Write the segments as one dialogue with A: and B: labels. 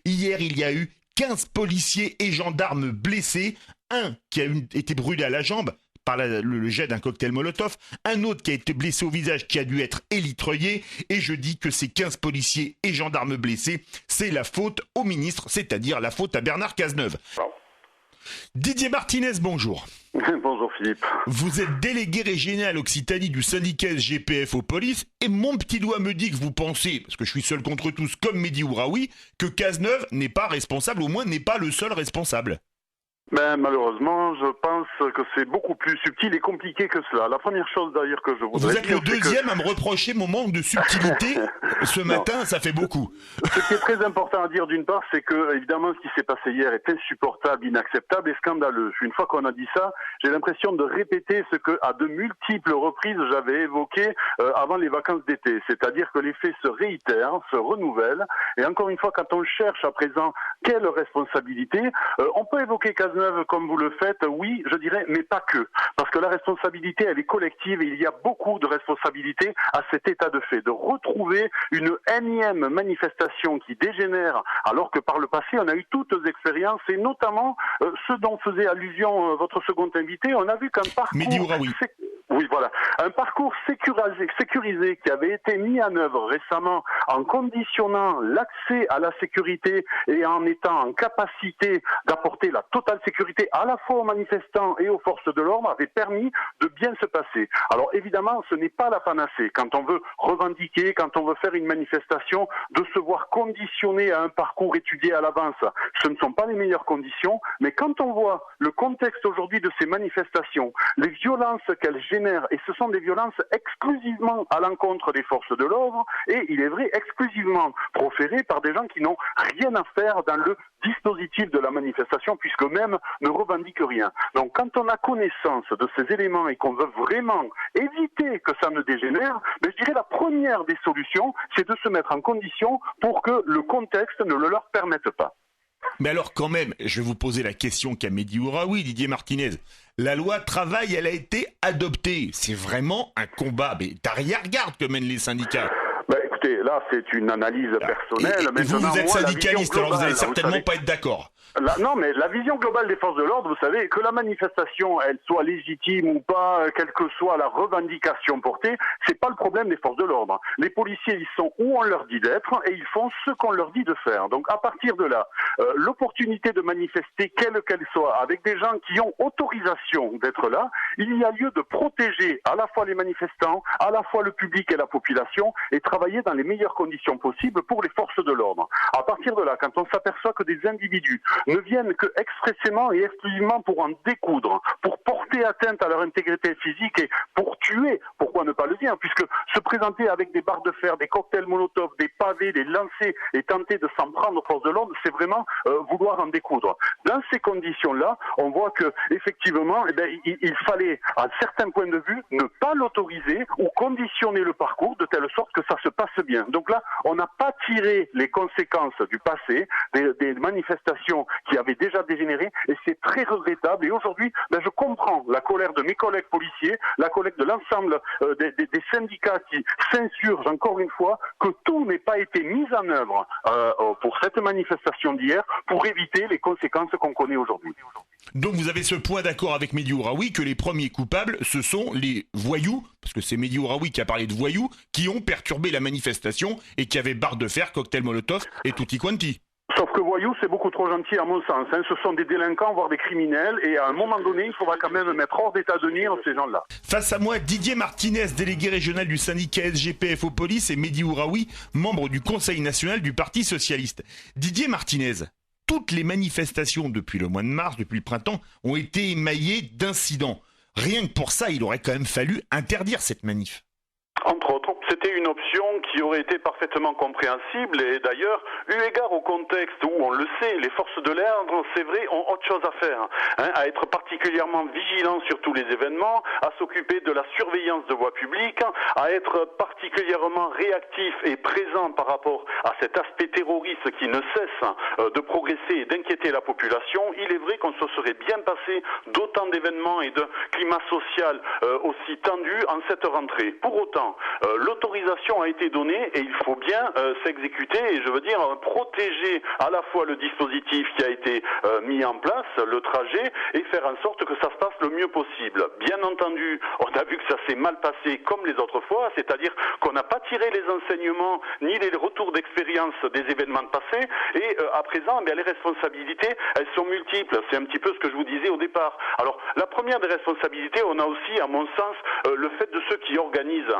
A: Hier, il y a eu 15 policiers et gendarmes blessés, un qui a été brûlé à la jambe par le jet d'un cocktail Molotov, un autre qui a été blessé au visage qui a dû être élitreillé, et je dis que ces 15 policiers et gendarmes blessés, c'est la faute au ministre, c'est-à-dire la faute à Bernard Cazeneuve. Didier Martinez, bonjour.
B: Bonjour Philippe.
A: Vous êtes délégué régional Occitanie du syndicat SGPF aux polices, et mon petit doigt me dit que vous pensez, parce que je suis seul contre tous comme Mehdi Ouraoui, que Cazeneuve n'est pas responsable, au moins n'est pas le seul responsable.
B: Malheureusement, je pense que c'est beaucoup plus subtil et compliqué que cela. La première chose d'ailleurs que je voudrais dire...
A: Vous êtes le deuxième à me reprocher mon manque de subtilité. Ce matin, ça fait beaucoup.
B: Ce qui est très important à dire d'une part, c'est que évidemment ce qui s'est passé hier est insupportable, inacceptable et scandaleux. Une fois qu'on a dit ça, j'ai l'impression de répéter ce que, à de multiples reprises, j'avais évoqué avant les vacances d'été. C'est-à-dire que les faits se réitèrent, se renouvellent. Et encore une fois, quand on cherche à présent quelle responsabilité, on peut évoquer Cazeneuve comme vous le faites, oui, je dirais, mais pas que. Parce que la responsabilité, elle est collective et il y a beaucoup de responsabilités à cet état de fait. De retrouver une énième manifestation qui dégénère, alors que par le passé, on a eu toutes les expériences et notamment ce dont faisait allusion votre second invité, on a vu qu'un parcours...
A: Mehdi Ouraoui.
B: Oui, voilà. Un parcours sécurisé qui avait été mis en œuvre récemment en conditionnant l'accès à la sécurité et en étant en capacité d'apporter la totale sécurité à la fois aux manifestants et aux forces de l'ordre avait permis de bien se passer. Alors évidemment, ce n'est pas la panacée. Quand on veut revendiquer, quand on veut faire une manifestation, de se voir conditionné à un parcours étudié à l'avance, ce ne sont pas les meilleures conditions. Mais quand on voit le contexte aujourd'hui de ces manifestations, les violences qu'elles génèrent, et ce sont des violences exclusivement à l'encontre des forces de l'ordre et, il est vrai, exclusivement proférées par des gens qui n'ont rien à faire dans le dispositif de la manifestation puisqu'eux-mêmes ne revendiquent rien. Donc quand on a connaissance de ces éléments et qu'on veut vraiment éviter que ça ne dégénère, je dirais la première des solutions, c'est de se mettre en condition pour que le contexte ne le leur permette pas.
A: Mais alors quand même, je vais vous poser la question qu'a Mehdi Ouraoui, Didier Martinez. La loi travail, elle a été adoptée. C'est vraiment un combat d'arrière-garde que mènent les syndicats.
B: Écoutez, là c'est une analyse personnelle.
A: Et vous êtes syndicaliste, alors vous n'allez certainement pas être d'accord.
B: Non, mais la vision globale des forces de l'ordre, vous savez, que la manifestation, elle soit légitime ou pas, quelle que soit la revendication portée, c'est pas le problème des forces de l'ordre. Les policiers, ils sont où on leur dit d'être et ils font ce qu'on leur dit de faire. Donc, à partir de là, l'opportunité de manifester, quelle qu'elle soit, avec des gens qui ont autorisation d'être là, il y a lieu de protéger à la fois les manifestants, à la fois le public et la population et travailler dans les meilleures conditions possibles pour les forces de l'ordre. À partir de là, quand on s'aperçoit que des individus ne viennent que expressément et exclusivement pour en découdre, pour porter atteinte à leur intégrité physique et pour tuer, pourquoi ne pas le dire, puisque se présenter avec des barres de fer, des cocktails Molotov, des pavés, les lancer et tenter de s'en prendre aux forces de l'ordre, c'est vraiment vouloir en découdre. Dans ces conditions-là, on voit que effectivement, il fallait, à certains points de vue, ne pas l'autoriser ou conditionner le parcours de telle sorte que ça se passe bien. Donc là, on n'a pas tiré les conséquences du passé, des manifestations qui avaient déjà dégénéré, et c'est très regrettable. Et aujourd'hui, je comprends la colère de mes collègues policiers, la colère de l'ensemble des syndicats qui s'insurgent encore une fois que tout n'ait pas été mis en œuvre pour cette manifestation d'hier pour éviter les conséquences qu'on connaît aujourd'hui.
A: Donc vous avez ce point d'accord avec Mehdi Ouraoui que les premiers coupables, ce sont les voyous, parce que c'est Mehdi Ouraoui qui a parlé de voyous, qui ont perturbé la manifestation et qui avaient barre de fer, cocktail Molotov et tutti quanti.
B: Sauf que voyous, c'est beaucoup trop gentil à mon sens. Ce sont des délinquants, voire des criminels, et à un moment donné, il faudra quand même mettre hors d'état de nuire ces gens-là.
A: Face à moi, Didier Martinez, délégué régional du syndicat SGPF aux polices, et Mehdi Ouraoui, membre du Conseil national du Parti socialiste. Didier Martinez, toutes les manifestations depuis le mois de mars, depuis le printemps, ont été émaillées d'incidents. Rien que pour ça, il aurait quand même fallu interdire cette manif.
B: Entre autres, c'était une option qui aurait été parfaitement compréhensible et d'ailleurs, eu égard au contexte où, on le sait, les forces de l'ordre, c'est vrai, ont autre chose à faire, à être particulièrement vigilants sur tous les événements, à s'occuper de la surveillance de voies publiques, à être particulièrement réactifs et présents par rapport à cet aspect terroriste qui ne cesse de progresser et d'inquiéter la population. Il est vrai qu'on se serait bien passé d'autant d'événements et de climat social aussi tendu en cette rentrée. Pour autant, le l'autorisation a été donnée et il faut bien s'exécuter et je veux dire protéger à la fois le dispositif qui a été mis en place, le trajet, et faire en sorte que ça se passe le mieux possible. Bien entendu, on a vu que ça s'est mal passé comme les autres fois, c'est-à-dire qu'on n'a pas tiré les enseignements ni les retours d'expérience des événements passés et à présent, les responsabilités, elles sont multiples. C'est un petit peu ce que je vous disais au départ. Alors, la première des responsabilités, on a aussi, à mon sens, le fait de ceux qui organisent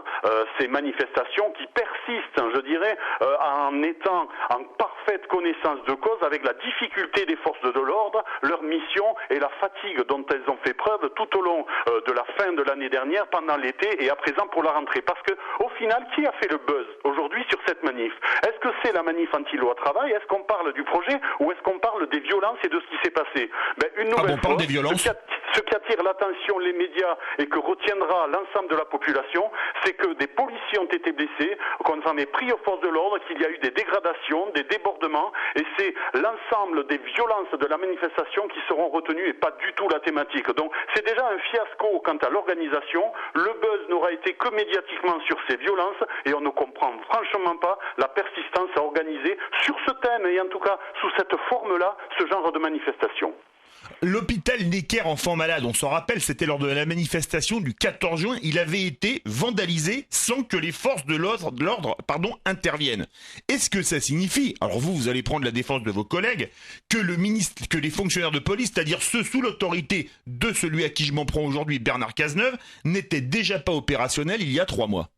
B: ces manifestations qui persistent, je dirais, en étant en parfaite connaissance de cause avec la difficulté des forces de l'ordre, leur mission et la fatigue dont elles ont fait preuve tout au long de la fin de l'année dernière, pendant l'été et à présent pour la rentrée. Parce que, au final, qui a fait le buzz aujourd'hui sur cette manif? Est-ce que c'est la manif anti-loi travail? Est-ce qu'on parle du projet ou est-ce qu'on parle des violences et de ce qui s'est passé? Une nouvelle fois,
A: des violences.
B: Ce qui attire l'attention, les médias, et que retiendra l'ensemble de la population, c'est que des policiers ont été blessés, qu'on s'en est pris aux forces de l'ordre, qu'il y a eu des dégradations, des débordements, et c'est l'ensemble des violences de la manifestation qui seront retenues et pas du tout la thématique. Donc c'est déjà un fiasco quant à l'organisation. Le buzz n'aura été que médiatiquement sur ces violences et on ne comprend franchement pas la persistance à organiser sur ce thème et en tout cas sous cette forme-là ce genre de manifestation.
A: L'hôpital Necker enfants malades, on s'en rappelle, c'était lors de la manifestation du 14 juin, il avait été vandalisé sans que les forces de l'ordre interviennent. Est-ce que ça signifie, alors vous allez prendre la défense de vos collègues, que les fonctionnaires de police, c'est-à-dire ceux sous l'autorité de celui à qui je m'en prends aujourd'hui, Bernard Cazeneuve, n'étaient déjà pas opérationnels il y a 3 mois?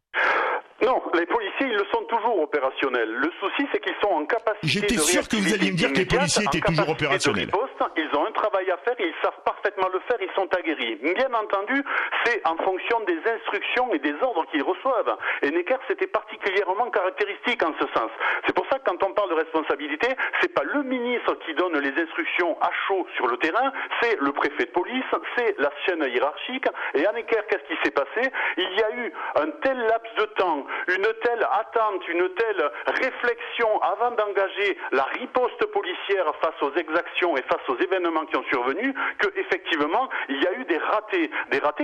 B: Non, les policiers, ils le sont toujours opérationnels. Le souci, c'est qu'ils sont en capacité
A: J'étais sûr que vous alliez me dire que les policiers étaient toujours opérationnels.
B: Ils ont un travail à faire, ils savent parfaitement le faire, ils sont aguerris. Bien entendu, c'est en fonction des instructions et des ordres qu'ils reçoivent. Et Necker, c'était particulièrement caractéristique en ce sens. C'est pour ça que quand on parle de responsabilité, c'est pas le ministre qui donne les instructions à chaud sur le terrain, c'est le préfet de police, c'est la chaîne hiérarchique. Et à Necker, qu'est-ce qui s'est passé? Il y a eu un tel laps de temps, une telle attente, une telle réflexion avant d'engager la riposte policière face aux exactions et face aux événements qui ont survenu, que effectivement il y a eu des ratés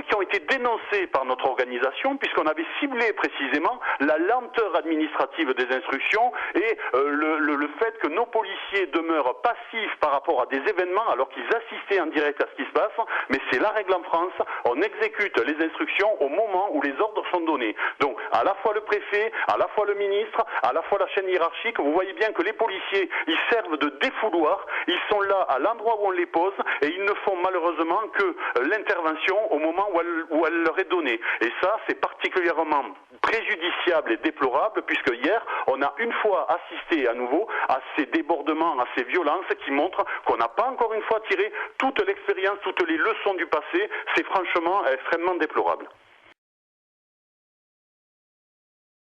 B: qui ont été dénoncés par notre organisation puisqu'on avait ciblé précisément la lenteur administrative des instructions et le fait que nos policiers demeurent passifs par rapport à des événements alors qu'ils assistaient en direct à ce qui se passe, mais c'est la règle en France, on exécute les instructions au moment où les ordres sont donnés. Donc à la fois le préfet, à la fois le ministre, à la fois la chaîne hiérarchique, vous voyez bien que les policiers, ils servent de défouloir, ils sont là à l'endroit où on les pose et ils ne font malheureusement que l'intervention au moment où elle leur est donnée. Et ça, c'est particulièrement préjudiciable et déplorable puisque hier, on a une fois assisté à nouveau à ces débordements, à ces violences qui montrent qu'on n'a pas encore une fois tiré toute l'expérience, toutes les leçons du passé. C'est franchement extrêmement déplorable.